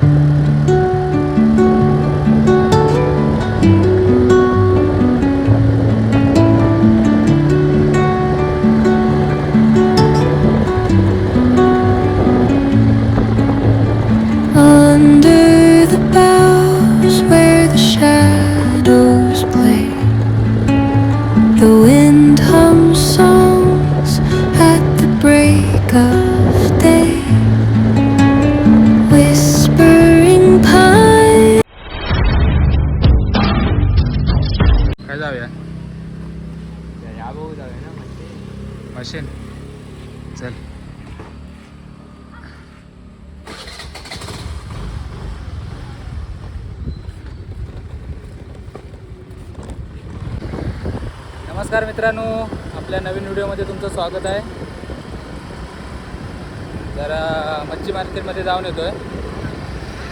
Under the boughs where the shadows play, the wind hums songs at the break of day, whispering pine. काय जाऊया machine चल. नमस्कार मित्रांनो, आपल्या नवीन व्हिडिओमध्ये तुमचं स्वागत आहे. जरा मच्छी मार्केटमध्ये जाऊन येतोय.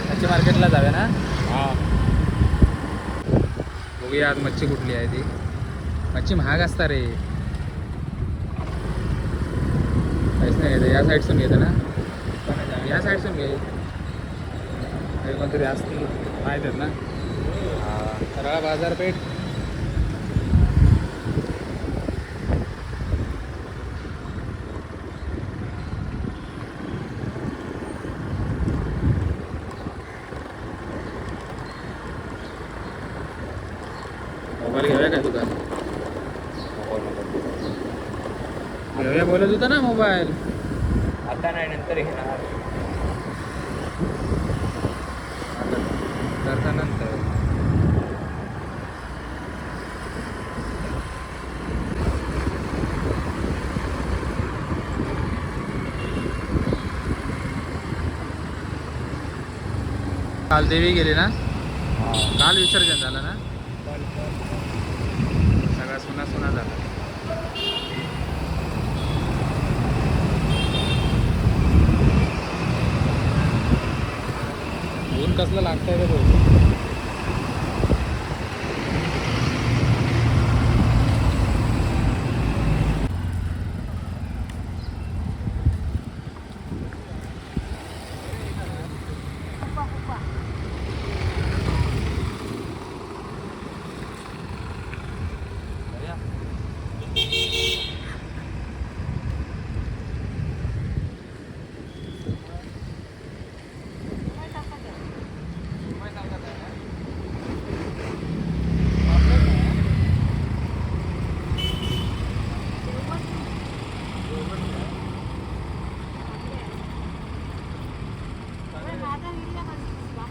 मच्छी मार्केटला जाऊया ना. बघूया आज मच्छी कुठली आहे ती. मच्छी महाग असता रे. काहीच नाही घेतं. या साईडसून घेतं ना. या साईडसून घे. काही कोणतरी असतील माहीत आहेत ना. सरळा बाजारपेठ. मोबाईल घेऊया काय तुझा? घेऊया बोलत होता ना मोबाईल. आता नाही, नंतर घेणार. करता नंतर. काल देवी गेली ना. काल विसर्जन झालं ना. सगळा सुना सुना झाला. ऊन कसलं लागतंय रे भाऊ.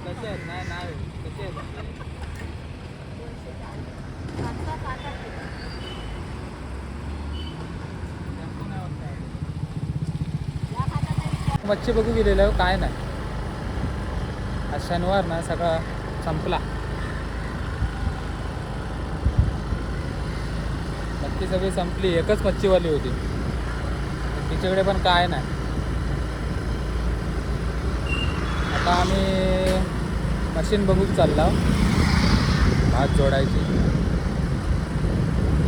कसे आहेत? नाही नाही कसे आहेत? मच्छी बघू गेलेलं आहे. काय नाही, आज शनिवार ना, सगळा संपला. मच्छी सगळी संपली. एकच मच्छीवाली होती, तिच्याकडे पण काय नाही. आता आम्ही मशीन बघून चाललो भात जोडायची.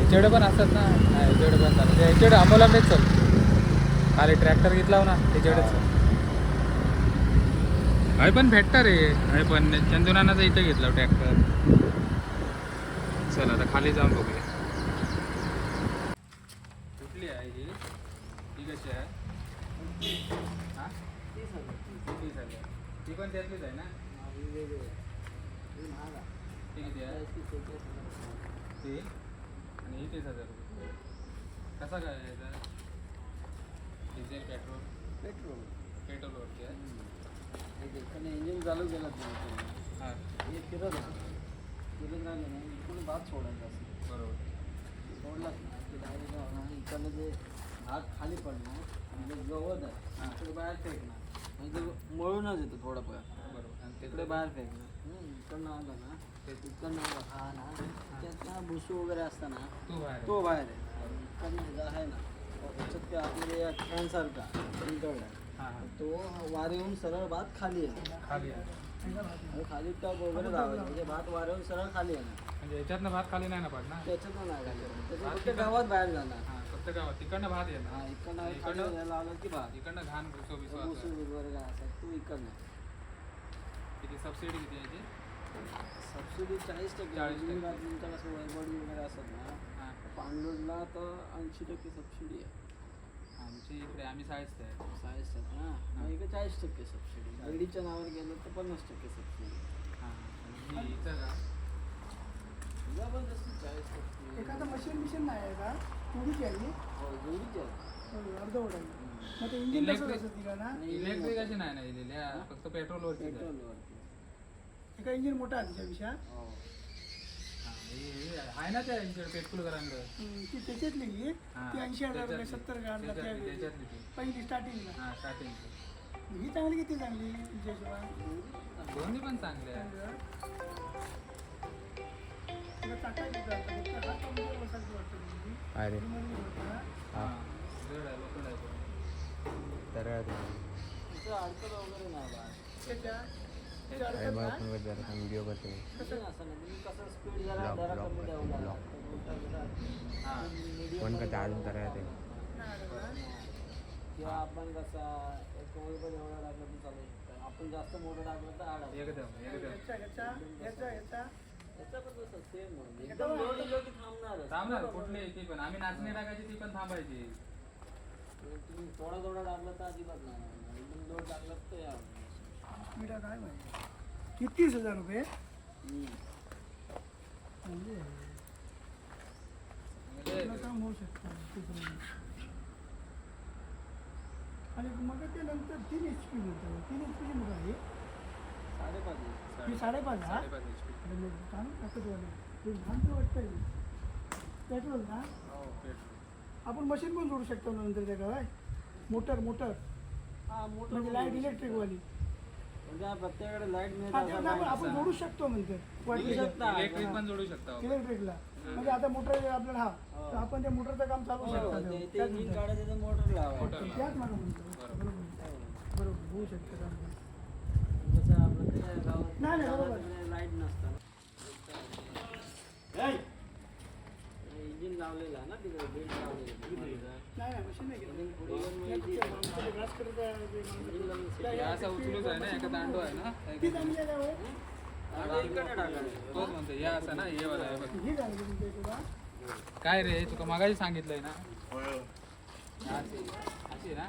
याच्याकडे पण असतात ना. याच्याकडे पण चालतं. याच्याकडे अमोलांबेच चल. खाली ट्रॅक्टर घेतला ना त्याच्याकडेच. हय पण भेटतं रे. हय पण चंदुनानाचा इथं घेतला ट्रॅक्टर. चल आता खाली जाऊन बघूया कुठली आहे ही. ती कशी आहे? हां 30,000. ती पण त्यातलीच आहे ना. ती किती आहे? ती आणि ही 30,000 रुपये. कसा काय आहे याचा? डिझेल पेट्रोलवरती आहे. इंजिन चालू केलं हां हे फिरत राहिले ना. इकडून भात सोडायचा असं. बरोबर. सोडलाच ना की डायरेक्ट इकडलं जे भात खाली पडणार म्हणजे गवत आहे तिकडे बाहेर फेकणार. म्हणजे ते मळूनच येतो थोडा बरोबर. आणि तिकडे बाहेर फेकणार. इकडनं आलं ना ते इकडनं हा ना त्यात ना भुसू वगैरे असताना तो बाहेर आहे. इकडनं आहे ना त्याच्यात ते आपले फॅनसारखा इकडला तो वारे येऊन सरळ भात खाली आहे. खाली टप वगैरे लावायचं म्हणजे भात वारे येऊन सरळ खाली आहे ना. म्हणजे याच्यातनं भात खाली नाही ना पडणार. त्याच्यातनं नाही खाली त्याच्या फक्त गावात बाहेर जाणार. हां फक्त गावात. तिकडनं भात येणार. हा इकडनं लावलं की भात. इकडनं घाण भुसो वगैरे काय असं तू इकडनं सबसिडी किती आहे याची? सबसिडी 40%. 40%. तुमचं कसं वैभवडी वगैरे असत ना, हां पाणलोडला तर 80% सबसिडी आहे. आमच्या इकडे आम्ही 40 आहे. 40% ना, मग इकडे 40% सबसिडी. लेडीच्या नावावर गेलं तर 50% सबसिडी. हां आणि इथं का जबरदस्त 40%. एखादं मशीन नाही आहे का थोडीची आहे ही? हो जोडीची आहे. अर्धवट आहे. मग ते इंजिन कसं Electric- असतं तिला ना इलेक्ट्रिक अशी नाही ना दिलेली फक्त पेट्रोलवरती पेट्रोलवरती. एका इंजिन मोठा आहे त्याच्यापेक्षा हो. आहे ना त्या पेट्रोल करांकडे ती त्याच्यातली ही, ती 80,000 रुपये 70,000 त्याच्यातली ती पहिली स्टार्टिंगला. हां स्टार्टिंगची ही चांगली किती चांगली तुमच्या हिशोबाने? दोन्ही पण चांगले आहे. तुला टाकायची का आता? फक्त हात कमजोर बसायचं वाटतं तुम्ही. अरे तुम्हाला होतं ना? हां जड आहे लोखंड आहे तो. तर तिथं अडचण वगैरे नाही बा. त्याच्या त्याच्या अरे अडचण मग नाही. आपण जरा व्हिडिओ करतो इंजिन असं नाही, तुम्ही कसं स्पीड जरा Block, जरा block कमी करतो, ठेवला block. तर मोठा जरा हां medium फोन मध्ये करता अजून ठेवला. तर ते नाही अडचण नाही. किंवा आपण कसा एक ओळ पण एवढा टाकलं तर चालू शकतं. आपण जास्त मोठं टाकलं तर आड एकदम याचा याचा याचा याचा पण तसं सेम म्हणजे एकदम लोड दिलं की थांबणारच. थांबणार कुठली ती पण आम्ही नाचणी टाकायची ती पण थांबायची. तुम्ही थोडा थोडा टाकलं तर अजिबात नाही एकदम लोड टाकलं तर या मीठा काय माहिती किती 30,000 रुपये म्हणजे आपलं काम होऊ शकतं तिथं. आणि मग ते नंतर 3 HP होतं. 3 HP मोठं आहे 5.5 ही 5.5 हा 5.5 HP. अरे मग चांगलं ताकदवालं ते लहानचं वाटतंय पेट्रोल ना. हो पेट्रोल आपण मशीन पण जोडू शकतो ना नंतर त्या काय मोटर हा मोठं म्हणजे लाईट इलेक्ट्रिकवाली. म्हणजे प्रत्येकाकडे लाईट मिळत हा ते आपण जोडू शकतो नंतर वाटलं शकता. इलेक्ट्रिक पण जोडू शकता आपण. इलेक्ट्रिकला. म्हणजे आता मोटर आपल्याला हा तर आपण त्या मोटरचं काम चालू शकतो ते त्याच इंजिन म्हणतात. काढायचं तर मोटर लावायचं. त्याच मला म्हणतो बरोबर बरोबर होऊ शकतं काम. कसं आपलं ते गावात नाही, नाही, बरोबर. लाईट नसतं इंजिन लावलेलं आहे ना तिकडे बेल्ट लावलेलं नाही नाही मशीन नाही केलं. पुढे येऊन मग ते ग्रास करत आहे, ते इंजिन लावून हे असा उचलूच आहे ना एका दांडो आहे ना ती चांगली आहे का होय? इकडे टाकायचं. तोच म्हणतो या असा ना हे वाला आहे बघ. ही चांगली तुमच्या हिशोबाने? काय रे तुका मगाशी सांगितलंय ना अशी अशी ना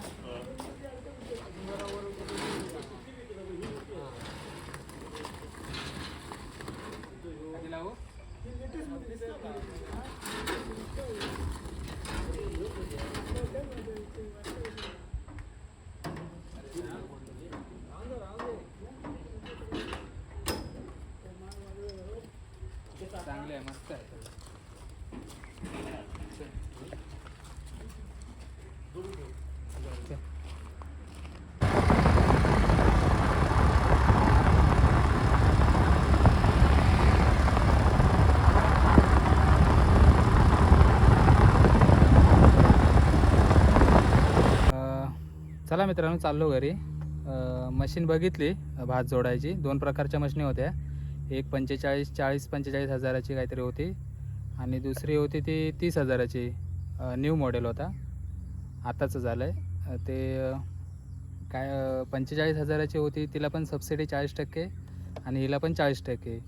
कधी लावू ही latest मध्ये दिसतं आपल्याला. चांगले आहे मस्त आहे चला मित्रांनो चाललो घरी. मशीन बघितली भात जोडायची. 2 प्रकारच्या मशीनी होत्या. एक 45 हजाराची काहीतरी होती आणि दुसरी होती ती 30,000ची. न्यू मॉडेल होता आताचं झालं आहे ते. काय 45 हजाराची होती तिला पण सबसिडी 40% आणि हिला पण 40%.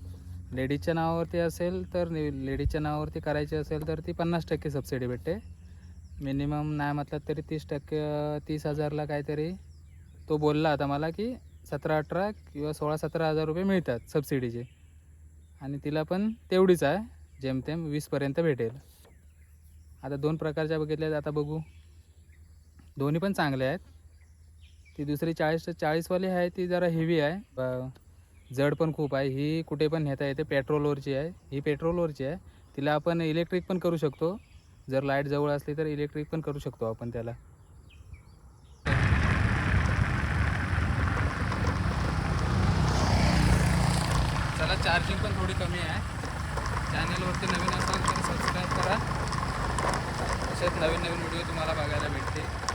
लेडीजच्या नावावरती असेल तर लेडीजच्या नावावरती करायची असेल तर ती 50% सबसिडी भेटते. मिनिमम नाही म्हटलं तरी 30%. 30,000ला काहीतरी तो बोलला आता मला की 17-18 किंवा 16-17 हजार रुपये मिळतात सबसिडीचे. आणि तिला पण तेवढीच आहे जेमतेम 20पर्यंत भेटेल. आता 2 प्रकारच्या बघितल्या आता बघू. दोन्ही पण चांगले आहेत. ती दुसरी 40वाली आहे ती जरा हेवी आहे. जड पण खूप आहे. ही कुठे पण नेता येते. पेट्रोलवरची आहे ही. पेट्रोलवरची आहे. तिला आपण इलेक्ट्रिक पण करू शकतो. जर लाईट जवळ असली तर इलेक्ट्रिक पण करू शकतो आपण त्याला. चला चार्जिंग पण थोडी कमी आहे. चॅनलवरती नवीन असाल तर सबस्क्राईब करा. असेच नवीन व्हिडिओ तुम्हाला बघायला भेटते.